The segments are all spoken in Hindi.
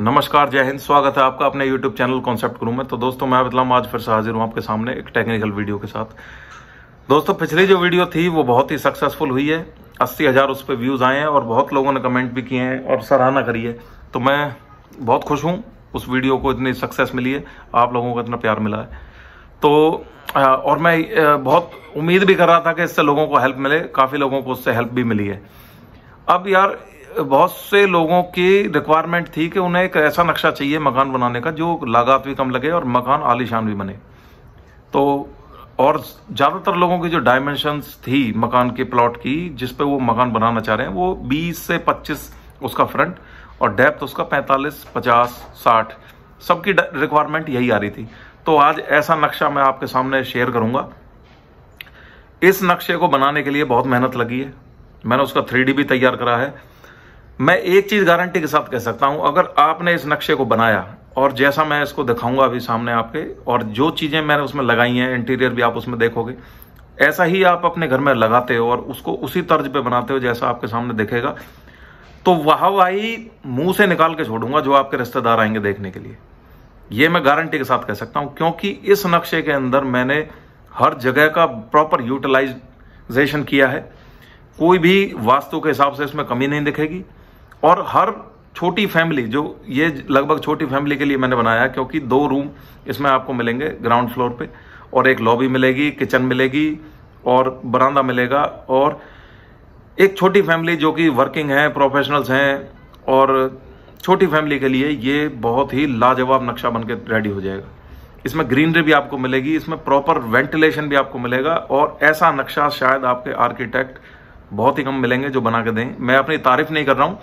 नमस्कार, जय हिंद। स्वागत है आपका अपने YouTube चैनल कॉन्सेप्ट गुरु में। तो दोस्तों, मैं इस्लाम आज फिर से हाजिर हूँ आपके सामने एक टेक्निकल वीडियो के साथ। दोस्तों, पिछली जो वीडियो थी वो बहुत ही सक्सेसफुल हुई है। 80,000 उस पर व्यूज़ आए हैं और बहुत लोगों ने कमेंट भी किए हैं और सराहना करी है। तो मैं बहुत खुश हूँ, उस वीडियो को इतनी सक्सेस मिली है, आप लोगों को इतना प्यार मिला है। तो और मैं बहुत उम्मीद भी कर रहा था कि इससे लोगों को हेल्प मिले। काफ़ी लोगों को उससे हेल्प भी मिली है। अब यार, बहुत से लोगों की रिक्वायरमेंट थी कि उन्हें एक ऐसा नक्शा चाहिए मकान बनाने का जो लागत भी कम लगे और मकान आलीशान भी बने। तो और ज़्यादातर लोगों की जो डायमेंशंस थी मकान के प्लॉट की, जिस पे वो मकान बनाना चाह रहे हैं, वो 20 से 25 उसका फ्रंट और डेप्थ उसका 45, 50, 60 सबकी रिक्वायरमेंट यही आ रही थी। तो आज ऐसा नक्शा मैं आपके सामने शेयर करूंगा। इस नक्शे को बनाने के लिए बहुत मेहनत लगी है। मैंने उसका 3D भी तैयार करा है। मैं एक चीज गारंटी के साथ कह सकता हूं, अगर आपने इस नक्शे को बनाया और जैसा मैं इसको दिखाऊंगा अभी सामने आपके, और जो चीजें मैंने उसमें लगाई हैं, इंटीरियर भी आप उसमें देखोगे, ऐसा ही आप अपने घर में लगाते हो और उसको उसी तर्ज पे बनाते हो जैसा आपके सामने दिखेगा, तो वाहवाही मुंह से निकाल के छोड़ूंगा जो आपके रिश्तेदार आएंगे देखने के लिए। ये मैं गारंटी के साथ कह सकता हूं, क्योंकि इस नक्शे के अंदर मैंने हर जगह का प्रॉपर यूटिलाइजेशन किया है। कोई भी वास्तु के हिसाब से इसमें कमी नहीं दिखेगी। और हर छोटी फैमिली, जो ये लगभग छोटी फैमिली के लिए मैंने बनाया, क्योंकि 2 रूम इसमें आपको मिलेंगे ग्राउंड फ्लोर पे, और एक लॉबी मिलेगी, किचन मिलेगी और बरामदा मिलेगा। और एक छोटी फैमिली जो कि वर्किंग है, प्रोफेशनल्स हैं, और छोटी फैमिली के लिए ये बहुत ही लाजवाब नक्शा बनके रेडी हो जाएगा। इसमें ग्रीनरी भी आपको मिलेगी, इसमें प्रॉपर वेंटिलेशन भी आपको मिलेगा, और ऐसा नक्शा शायद आपके आर्किटेक्ट बहुत ही कम मिलेंगे जो बना के दें। मैं अपनी तारीफ नहीं कर रहा हूं,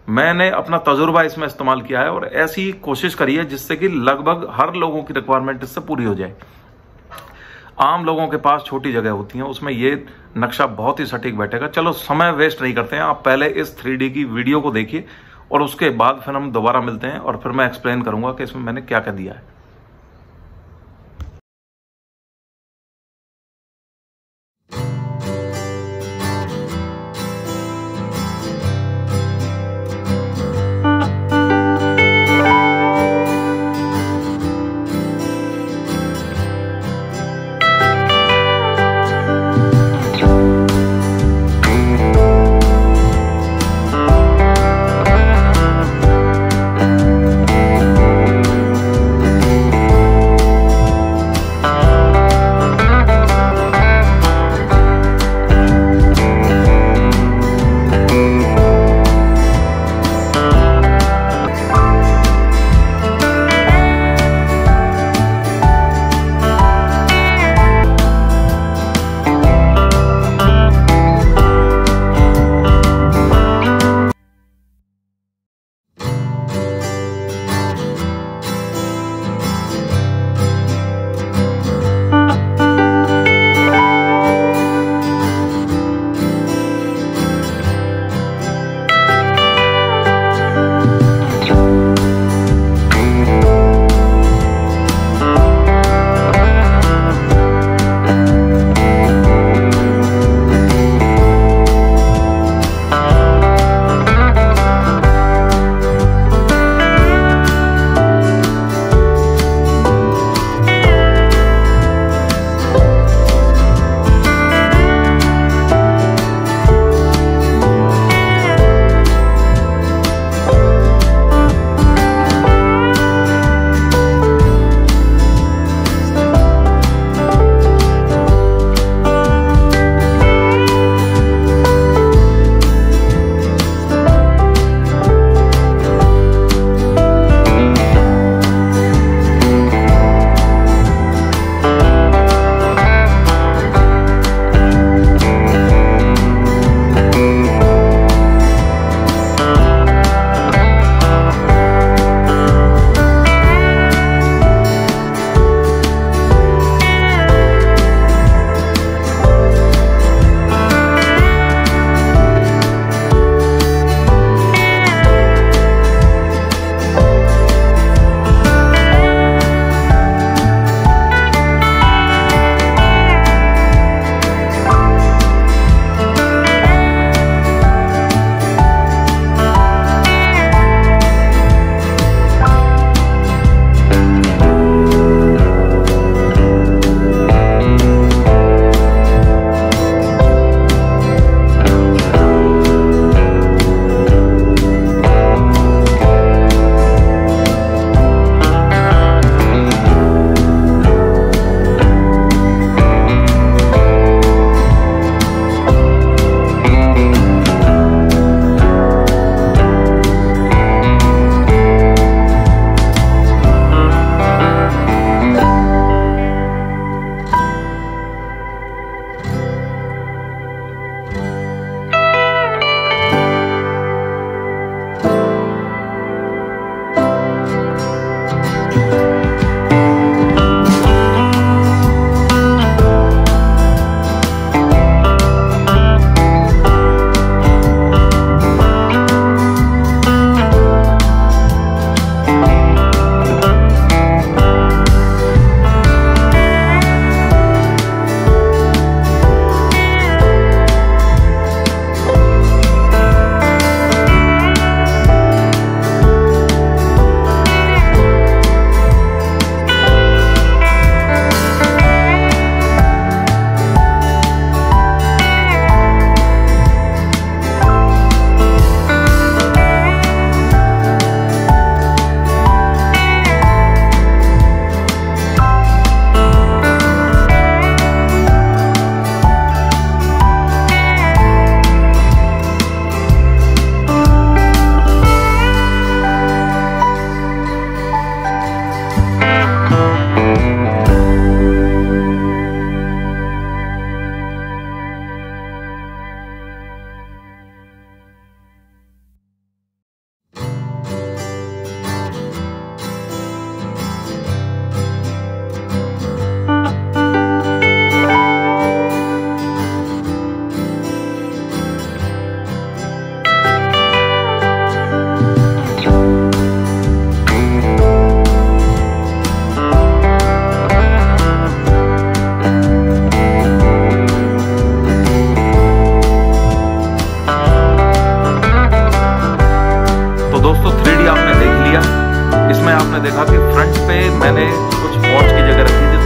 मैंने अपना तजुर्बा इसमें इस्तेमाल किया है और ऐसी कोशिश करी है जिससे कि लगभग हर लोगों की रिक्वायरमेंट इससे पूरी हो जाए। आम लोगों के पास छोटी जगह होती है, उसमें ये नक्शा बहुत ही सटीक बैठेगा। चलो, समय वेस्ट नहीं करते हैं, आप पहले इस 3D की वीडियो को देखिए और उसके बाद फिर हम दोबारा मिलते हैं और फिर मैं एक्सप्लेन करूंगा कि इसमें मैंने क्या क्या दिया है।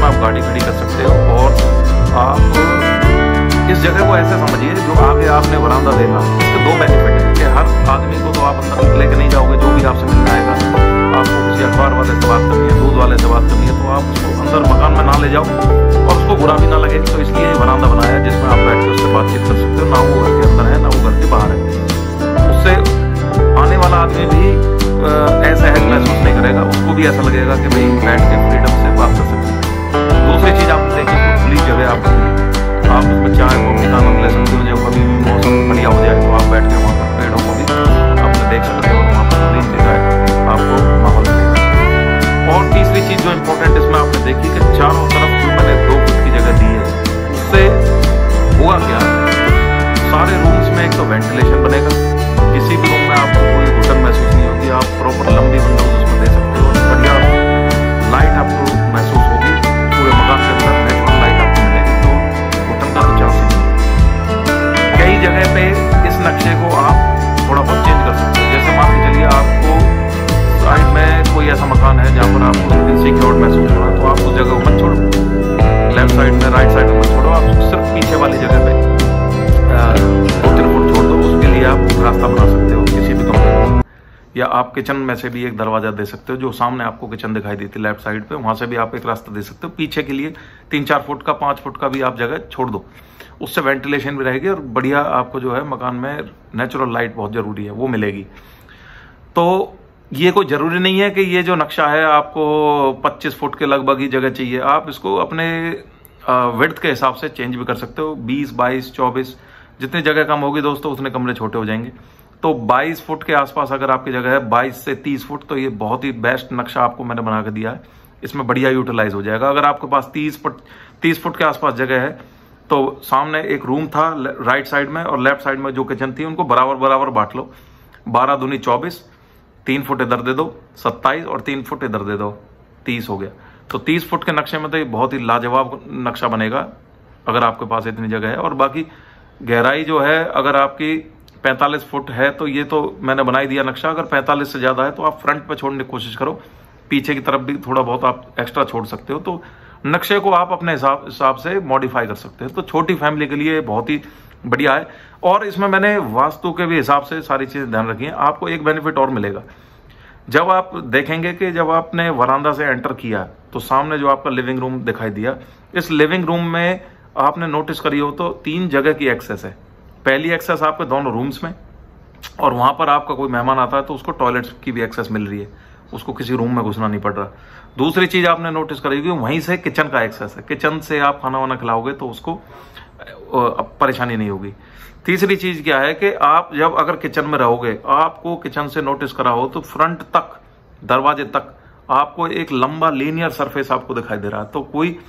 आप गाड़ी खड़ी कर सकते हो। और आप इस जगह को ऐसे समझिए, जो आगे आपने वरांडा देखा, इसके दो बेनिफिट है कि हर आदमी को तो आप अंदर लेके नहीं जाओगे, जो भी आपसे मिलना आएगा, आपको किसी अखबार वाले से बात करनी है, दूध वाले से बात करनी है, तो आप उसको अंदर मकान में ना ले जाओ और उसको बुरा भी ना लगे। तो इसलिए ये वरांडा बनाया है जिसमें आप बैठ के उससे बातचीत कर सकते हो, ना वो घर के अंदर है ना वो घर के बाहर है। उससे आने वाला आदमी भी ऐसा है महसूस नहीं करेगा, उसको भी ऐसा लगेगा कि भाई बैठ के फ्रीडम से बात कर सकते हैं। दूसरी चीज आपने देखी, खुली जगह आपको मिली, आप उसमें चाय कॉफी का आनंद ले सकते हो। जब कभी भी मौसम बढ़िया हो जाए तो आप बैठ के वहाँ पर पेड़ों को भी आपने देख सकते हो, वहाँ पर ग्रीन दिख रहा है, आपको माहौल मिलेगा। और तीसरी चीज जो इम्पोर्टेंट इसमें आपने देखी कि चारों तरफ जो मैंने 2 फुट की जगह दी है, उससे हुआ क्या, सारे रूम्स में एक तो वेंटिलेशन बनेगा, किसी भी रूम में आपको कोई घुटन महसूस नहीं होगी, आप प्रॉपर लंबी विंडोज उसमें दे सकते हो, बढ़िया लाइट आपको महसूस होगी, पूरे मकान के अंदर नेचुरल लाइट आपको मिलेगी, तो घुटन का तो चांस ही नहीं। कई जगह पे इस नक्शे को आप थोड़ा बहुत चेंज कर सकते हो। जैसे मान के चलिए आपको साइड में कोई ऐसा मकान है जहाँ पर आपको इनसिक्योर महसूस हो रहा है, तो आप उस जगह को मत छोड़ो, लेफ्ट साइड में राइट साइड में मत छोड़ो, आप सिर्फ पीछे वाली जगह पे 2-3 फुट छोड़ दो। उसके लिए आप रास्ता बना सकते हो किसी भी कमरे में, या आप किचन में से भी एक दरवाजा दे सकते हो, जो सामने आपको किचन दिखाई देती है लेफ्ट साइड पे, वहां से भी आप एक रास्ता दे सकते हो। पीछे के लिए 3-4 फुट का 5 फुट का भी आप जगह छोड़ दो, उससे वेंटिलेशन भी रहेगी और बढ़िया आपको जो है मकान में नेचुरल लाइट बहुत जरूरी है वो मिलेगी। तो ये कोई जरूरी नहीं है कि ये जो नक्शा है आपको 25 फुट के लगभग ही जगह चाहिए, आप इसको अपने विड्थ के हिसाब से चेंज भी कर सकते हो। 20, 22, 24 जितनी जगह कम होगी दोस्तों उतने कमरे छोटे हो जाएंगे। तो 22 फुट के आसपास अगर आपकी जगह है, 22 से 30 फुट, तो ये बहुत ही बेस्ट नक्शा आपको मैंने बना के दिया है, इसमें बढ़िया यूटिलाइज हो जाएगा। अगर आपके पास 30 फुट के आसपास जगह है, तो सामने एक रूम था राइट साइड में और लेफ्ट साइड में जो किचन थी, उनको बराबर बराबर बांट लो। 12 दूनी 24, 3 फुट इधर दे दो 27 और 3 फुट इधर दे दो 30 हो गया। तो 30 फुट के नक्शे में तो ये बहुत ही लाजवाब नक्शा बनेगा अगर आपके पास इतनी जगह है। और बाकी गहराई जो है अगर आपकी 45 फुट है तो ये तो मैंने बना ही दिया नक्शा। अगर 45 से ज्यादा है तो आप फ्रंट पे छोड़ने की कोशिश करो, पीछे की तरफ भी थोड़ा बहुत आप एक्स्ट्रा छोड़ सकते हो। तो नक्शे को आप अपने हिसाब से मॉडिफाई कर सकते हो। तो छोटी फैमिली के लिए बहुत ही बढ़िया है। और इसमें मैंने वास्तु के भी हिसाब से सारी चीजें ध्यान रखी है। आपको एक बेनिफिट और मिलेगा, जब आप देखेंगे कि जब आपने वरांडा से एंटर किया तो सामने जो आपका लिविंग रूम दिखाई दिया, इस लिविंग रूम में आपने नोटिस करी हो तो 3 जगह की एक्सेस है। पहली एक्सेस आपके दोनों रूम्स में, और वहां पर आपका कोई मेहमान आता है तो उसको टॉयलेट की भी एक्सेस मिल रही है, उसको किसी रूम में घुसना नहीं पड़ रहा। दूसरी चीज आपने नोटिस करी होगी, वहीं से किचन का एक्सेस है, किचन से आप खाना वाना खिलाओगे तो उसको परेशानी नहीं होगी। तीसरी चीज क्या है कि आप जब अगर किचन में रहोगे, आपको किचन से नोटिस करा हो तो फ्रंट तक, दरवाजे तक आपको एक लंबा लीनियर सरफेस आपको दिखाई दे रहा है। तो कोई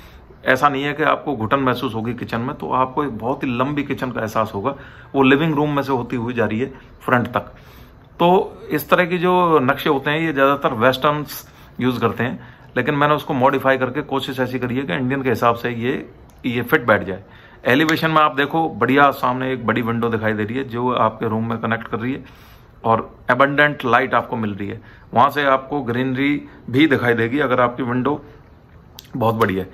ऐसा नहीं है कि आपको घुटन महसूस होगी किचन में, तो आपको एक बहुत ही लंबी किचन का एहसास होगा, वो लिविंग रूम में से होती हुई जा रही है फ्रंट तक। तो इस तरह की जो नक्शे होते हैं ये ज्यादातर वेस्टर्न्स यूज करते हैं, लेकिन मैंने उसको मॉडिफाई करके कोशिश ऐसी करी है कि इंडियन के हिसाब से ये फिट बैठ जाए। एलिवेशन में आप देखो बढ़िया सामने एक बड़ी विंडो दिखाई दे रही है जो आपके रूम में कनेक्ट कर रही है, और एबंडेंट लाइट आपको मिल रही है। वहां से आपको ग्रीनरी भी दिखाई देगी अगर आपकी विंडो बहुत बड़ी है।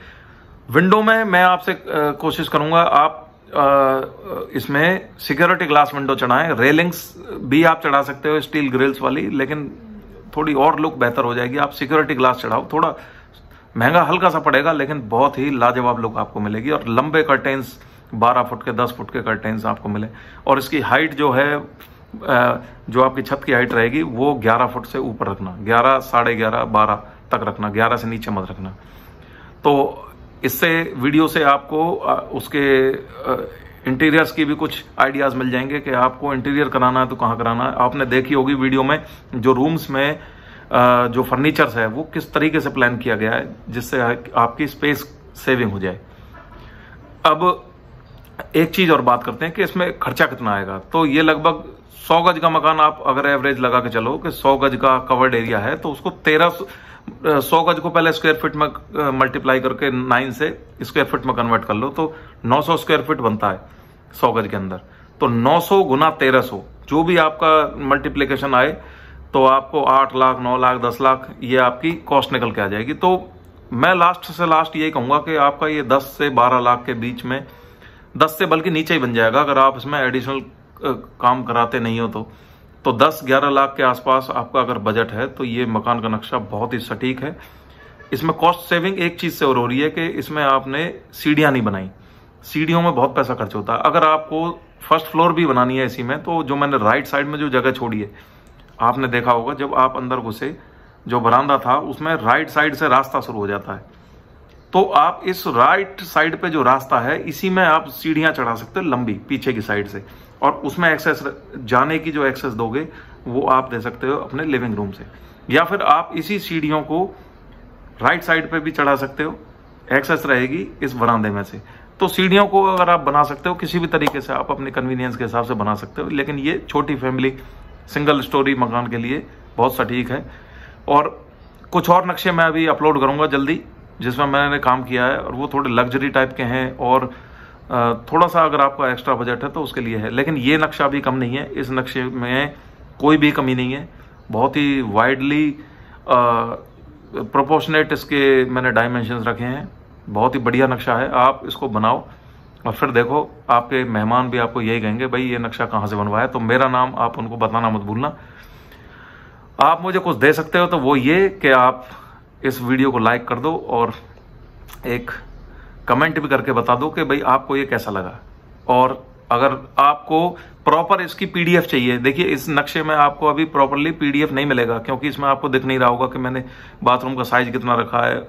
विंडो में मैं आपसे कोशिश करूंगा आप इसमें सिक्योरिटी ग्लास विंडो चढ़ाएं। रेलिंग्स भी आप चढ़ा सकते हो स्टील ग्रिल्स वाली, लेकिन थोड़ी और लुक बेहतर हो जाएगी। आप सिक्योरिटी ग्लास चढ़ाओ, थोड़ा महंगा हल्का सा पड़ेगा लेकिन बहुत ही लाजवाब लुक आपको मिलेगी। और लंबे कर्टेन्स 12 फुट के 10 फुट के कर्टेन्स आपको मिले। और इसकी हाइट जो है, जो आपकी छत की हाइट रहेगी वो 11 फुट से ऊपर रखना, 11, 11.5, 12 तक रखना, 11 से नीचे मत रखना। तो इससे वीडियो से आपको उसके इंटीरियर्स की भी कुछ आइडियाज मिल जाएंगे कि आपको इंटीरियर कराना है तो कहाँ कराना है। आपने देखी होगी वीडियो में जो रूम्स में जो फर्नीचर्स है वो किस तरीके से प्लान किया गया है जिससे आपकी स्पेस सेविंग हो जाए। अब एक चीज और बात करते हैं कि इसमें खर्चा कितना आएगा। तो ये लगभग 100 गज का मकान आप अगर एवरेज लगा के चलो कि 100 गज का कवर्ड एरिया है तो उसको 100 गज को पहले स्क्वायर फीट में मल्टीप्लाई करके 9 से स्क्वायर फीट में कन्वर्ट कर लो तो 900 स्क्वायर फीट बनता है 100 गज के अंदर। तो 900 गुना 1300 जो भी आपका मल्टीप्लीकेशन आए तो आपको 8 लाख, 9 लाख, 10 लाख ये आपकी कॉस्ट निकल के आ जाएगी। तो मैं लास्ट से लास्ट यही कहूंगा कि आपका ये 10 से 12 लाख के बीच में, 10 से बल्कि नीचे ही बन जाएगा अगर आप इसमें एडिशनल काम कराते नहीं हो तो 10-11 लाख के आसपास आपका अगर बजट है तो ये मकान का नक्शा बहुत ही सटीक है। इसमें कॉस्ट सेविंग एक चीज से और हो रही है कि इसमें आपने सीढ़ियां नहीं बनाई। सीढ़ियों में बहुत पैसा खर्च होता है। अगर आपको फर्स्ट फ्लोर भी बनानी है इसी में, तो जो मैंने राइट साइड में जो जगह छोड़ी है, आपने देखा होगा जब आप अंदर घुसे जो बरामदा था उसमें राइट साइड से रास्ता शुरू हो जाता है, तो आप इस राइट साइड पे जो रास्ता है इसी में आप सीढ़ियां चढ़ा सकते हो लंबी पीछे की साइड से, और उसमें एक्सेस जाने की जो एक्सेस दोगे वो आप दे सकते हो अपने लिविंग रूम से, या फिर आप इसी सीढ़ियों को राइट साइड पे भी चढ़ा सकते हो, एक्सेस रहेगी इस बरामदे में से। तो सीढ़ियों को अगर आप बना सकते हो किसी भी तरीके से, आप अपने कन्वीनियंस के हिसाब से बना सकते हो, लेकिन ये छोटी फैमिली सिंगल स्टोरी मकान के लिए बहुत सटीक है। और कुछ और नक्शे मैं अभी अपलोड करूंगा जल्दी जिसमें मैंने काम किया है, और वो थोड़े लग्जरी टाइप के हैं और थोड़ा सा अगर आपका एक्स्ट्रा बजट है तो उसके लिए है। लेकिन ये नक्शा भी कम नहीं है, इस नक्शे में कोई भी कमी नहीं है, बहुत ही वाइडली प्रोपोर्शनेट इसके मैंने डायमेंशंस रखे हैं। बहुत ही बढ़िया नक्शा है, आप इसको बनाओ और फिर देखो आपके मेहमान भी आपको यही कहेंगे भाई ये नक्शा कहाँ से बनवाया। तो मेरा नाम आप उनको बताना मत भूलना। आप मुझे कुछ दे सकते हो तो वो ये कि आप इस वीडियो को लाइक कर दो और एक कमेंट भी करके बता दो कि भाई आपको ये कैसा लगा। और अगर आपको प्रॉपर इसकी पीडीएफ चाहिए, देखिए इस नक्शे में आपको अभी प्रॉपरली पीडीएफ नहीं मिलेगा क्योंकि इसमें आपको दिख नहीं रहा होगा कि मैंने बाथरूम का साइज कितना रखा है,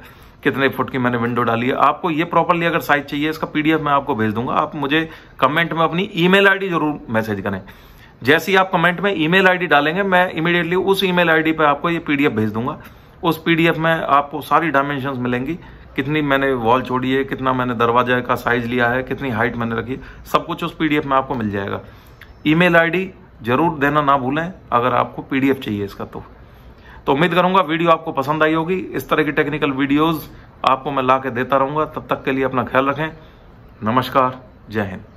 कितने फुट की मैंने विंडो डाली है। आपको ये प्रॉपरली अगर साइज चाहिए इसका पीडीएफ मैं आपको भेज दूंगा। आप मुझे कमेंट में अपनी ईमेल आईडी जरूर मैसेज करें। जैसे ही आप कमेंट में ईमेल आईडी डालेंगे मैं इमीडिएटली उस ईमेल आईडी पे आपको ये पीडीएफ भेज दूंगा। उस पीडीएफ में आपको सारी डायमेंशंस मिलेंगी, कितनी मैंने वॉल छोड़ी है, कितना मैंने दरवाजा का साइज लिया है, कितनी हाइट मैंने रखी, सब कुछ उस पीडीएफ में आपको मिल जाएगा। ईमेल आईडी जरूर देना ना भूलें अगर आपको पीडीएफ चाहिए इसका। तो उम्मीद करूंगा वीडियो आपको पसंद आई होगी। इस तरह की टेक्निकल वीडियोस आपको मैं ला के देता रहूंगा। तब तक के लिए अपना ख्याल रखें। नमस्कार, जय हिंद।